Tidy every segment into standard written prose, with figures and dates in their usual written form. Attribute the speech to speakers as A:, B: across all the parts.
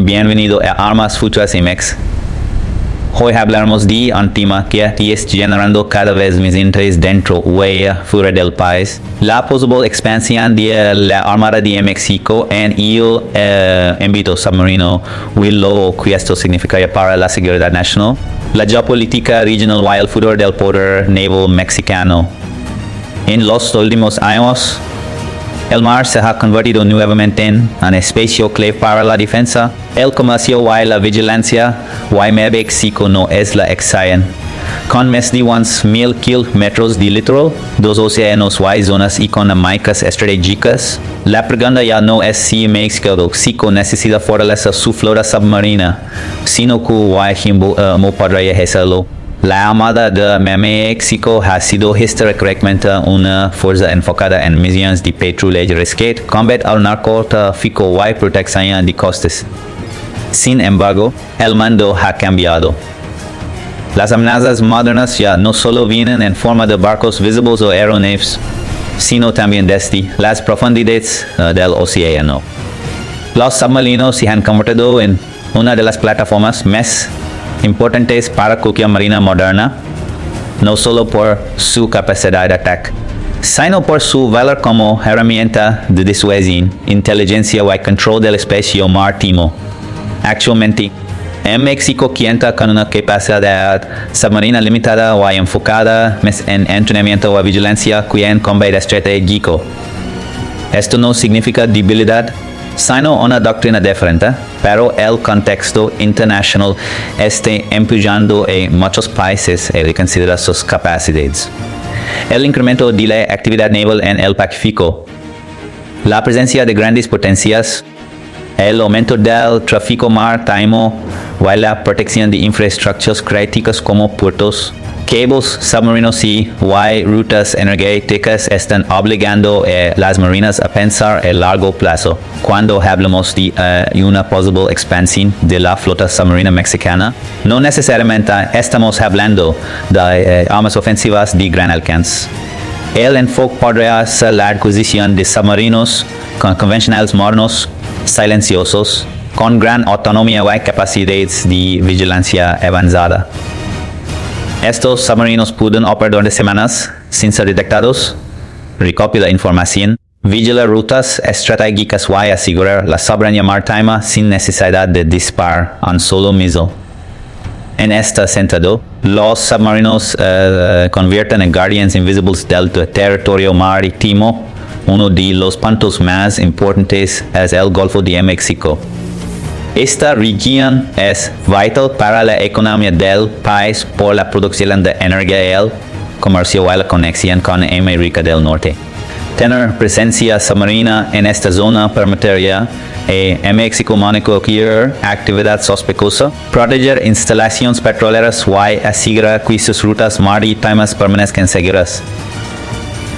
A: bienvenido a Armas Futuras MX. Hoy hablaremos de un tema que está generando cada vez más interés dentro y fuera del país, la posible expansión de la Armada de México en el ámbito submarino y lo que esto significa para la seguridad nacional, la geopolítica regional y el futuro del poder naval mexicano. En los últimos años, el mar se ha convertido nuevamente en un espacio clave para la defensa. El comercio y la vigilancia y México no es la excepción. Con más de 1,000 kilómetros de litoral, 2 océanos y zonas económicas estratégicas, la pregunta ya no es si México necesita fortalecer su flota submarina, sino cómo podría hacerlo. La Armada de México ha sido históricamente una fuerza enfocada en misiones de patrullaje, rescate, combate al narcotráfico y protección de costas. Sin embargo, el mundo ha cambiado. Las amenazas modernas ya no solo vienen en forma de barcos visibles o aeronaves, sino también desde las profundidades del océano. Los submarinos se han convertido en una de las plataformas más importantes para cualquier marina moderna, no solo por su capacidad de ataque, sino por su valor como herramienta de disuasión, inteligencia y control del espacio marítimo. Actualmente, en México cuenta con una capacidad submarina limitada y enfocada en entrenamiento y vigilancia que en combate estratégico. Esto no significa debilidad, sino una doctrina diferente, pero el contexto internacional está empujando a muchos países a reconsiderar sus capacidades. El incremento de la actividad naval en el Pacífico, la presencia de grandes potencias, el aumento del tráfico marítimo y la protección de infraestructuras críticas como puertos, cables submarinos y rutas energéticas están obligando a las marinas a pensar a largo plazo. Cuando hablamos de una posible expansión de la flota submarina mexicana, no necesariamente estamos hablando de armas ofensivas de gran alcance. El enfoque podría ser la adquisición de submarinos convencionales modernos, silenciosos, con gran autonomía y capacidades de vigilancia avanzada. Estos submarinos pueden operar durante semanas sin ser detectados, recopilar información, vigilar rutas estratégicas y asegurar la soberanía marítima sin necesidad de disparar un solo misil. En este sentido, los submarinos convierten en guardians invisibles del territorio marítimo. Uno de los puntos más importantes es el Golfo de México. Esta región es vital para la economía del país por la producción de energía, el comercio y la conexión con América del Norte. Tener presencia submarina en esta zona permitiría a México monitorear actividad sospechosa, proteger instalaciones petroleras y asegurar que sus rutas marítimas permanezcan seguras.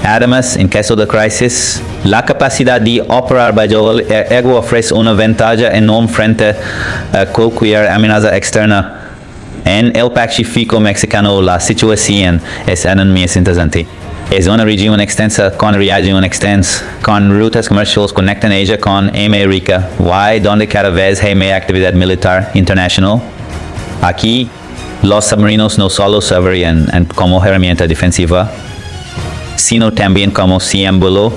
A: Además, en caso de crisis, la capacidad de operar bajo el agua ofrece una ventaja enorme frente a cualquier amenaza externa. En el Pacífico mexicano, la situación es aún más interesante. Es una región extensa con región extensa, con rutas comerciales conectan Asia con América, y donde cada vez hay más actividad militar internacional. Aquí, los submarinos no solo servían como herramienta defensiva, sino también como símbolo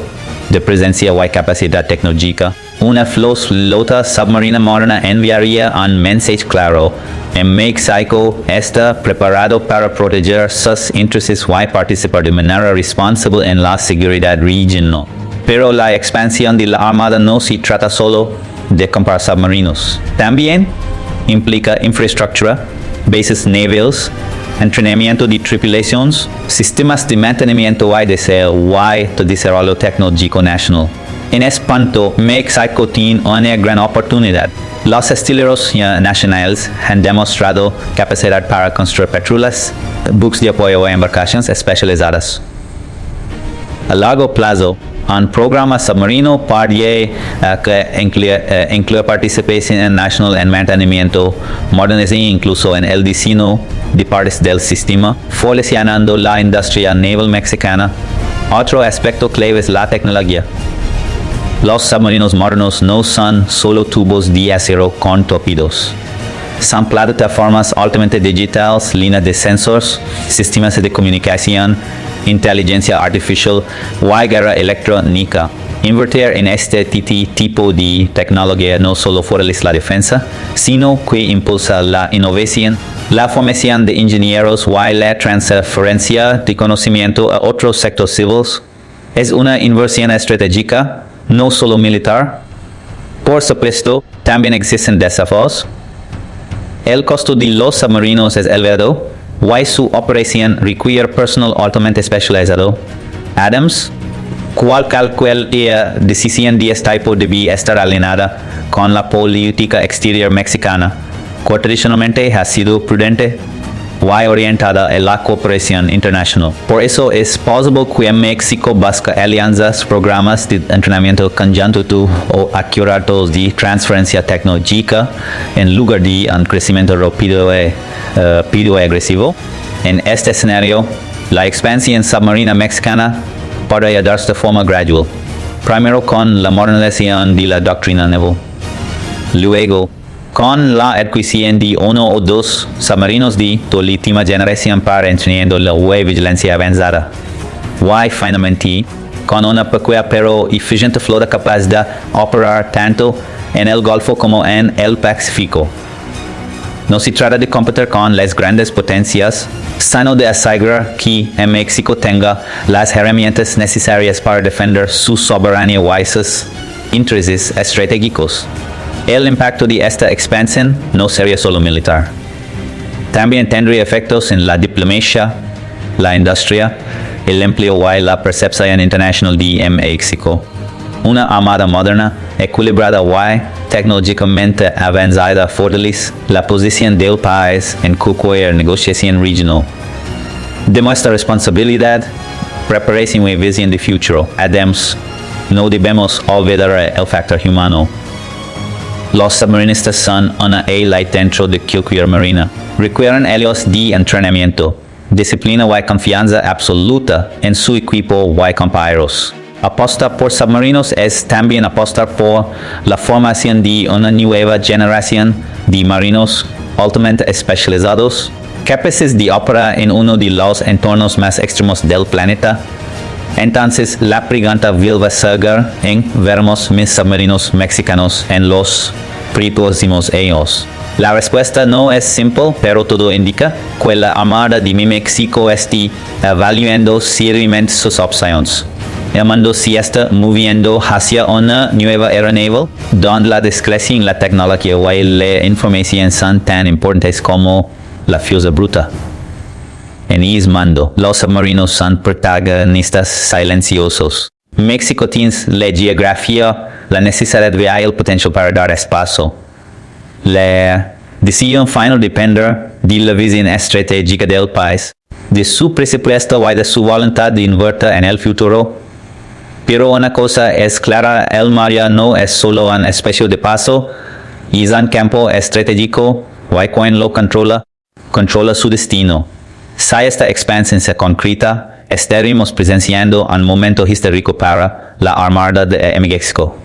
A: de presencia y capacidad tecnológica. Una flota submarina moderna enviaría un mensaje claro. En México está preparado para proteger sus intereses y participar de manera responsable en la seguridad regional. Pero la expansión de la Armada no se trata solo de comprar submarinos. También implica infraestructura, bases navales, entrenamiento de tripulaciones, sistemas de mantenimiento y de desarrollo tecnológico nacional. En este punto, México tiene una gran oportunidad. Los astilleros nacionales han demostrado capacidad para construir patrullas, buques de apoyo y embarcaciones especializadas. A largo plazo, un programa submarino podría incluir participación nacional en mantenimiento, modernización incluso en el diseño de partes del sistema, fortaleciendo la industria naval mexicana. Otro aspecto clave es la tecnología. Los submarinos modernos no son solo tubos de acero con torpedos. Son plataformas altamente digitales, líneas de sensores, sistemas de comunicación, inteligencia artificial y guerra electrónica. Invertir en este tipo de tecnología no solo fortalece la defensa, sino que impulsa la innovación, la formación de ingenieros y la transferencia de conocimiento a otros sectores civiles. Es una inversión estratégica, no solo militar. Por supuesto, también existen desafíos. El costo de los submarinos es elevado, y su operación requiere personal altamente especializado. Adams, cualquier decisión de este tipo debe estar alineada con la política exterior mexicana, que tradicionalmente ha sido prudente y orientada a la cooperación internacional. Por eso es posible que México busque alianzas, programas de entrenamiento conjunto o acuerdos de transferencia tecnológica en lugar de un crecimiento rápido y agresivo. En este escenario, la expansión submarina mexicana podría darse de forma gradual, primero con la modernización de la doctrina naval, luego con la adquisición de uno o dos submarinos de última generación para entrenando la vigilancia avanzada, y finalmente con una pequeña pero eficiente flota capaz de operar tanto en el Golfo como en el Pacífico. No se trata de competir con las grandes potencias, sino de asegurar que México tenga las herramientas necesarias para defender su soberanía y sus intereses estratégicos. El impacto de esta expansión no sería solo militar. También tendría efectos en la diplomacia, la industria, el empleo y la percepción internacional de México. Una armada moderna, equilibrada y tecnológicamente avanzada fortalece la posición del país en cualquier negociación regional. Demuestra responsabilidad, preparación y visión de futuro. Además, no debemos olvidar el factor humano. Los submarinistas son una élite dentro de cualquier marina. Requieren ellos de entrenamiento, disciplina y confianza absoluta en su equipo y compañeros. Apostar por submarinos es también apostar por la formación de una nueva generación de marinos altamente especializados, capaces de operar en uno de los entornos más extremos del planeta. Entonces, la pregunta vuelve a ser en veremos mis submarinos mexicanos en los próximos años. La respuesta no es simple, pero todo indica que la Armada de México está evaluando seriamente sus opciones. El mundo se está moviendo hacia una nueva era naval, donde la discreción, la tecnología y la información son tan importantes como la fuerza bruta. En ese mundo, los submarinos son protagonistas silenciosos. México tiene la geografía, la necesidad y el potencial para dar espacio. La decisión final depende de la visión estratégica del país, de su presupuesto y de su voluntad de invertir en el futuro. Pero una cosa es clara, el mar no es solo un espacio de paso, es un campo estratégico y quien lo controla su destino. Si esta expansión se concreta, estaremos presenciando un momento histórico para la Armada de México.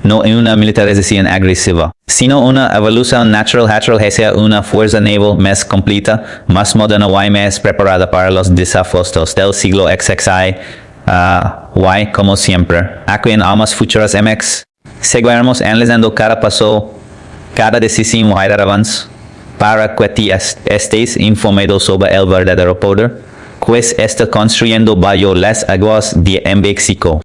A: No una militarización agresiva, sino una evolución natural hacia una fuerza naval más completa, más moderna y más preparada para los desafíos del siglo XXI. Y como siempre, aquí en Armas Futuras MX, seguiremos analizando cada paso, cada decisión y avance, para que estéis informados sobre el verdadero poder, pues está construyendo bajo las aguas de México.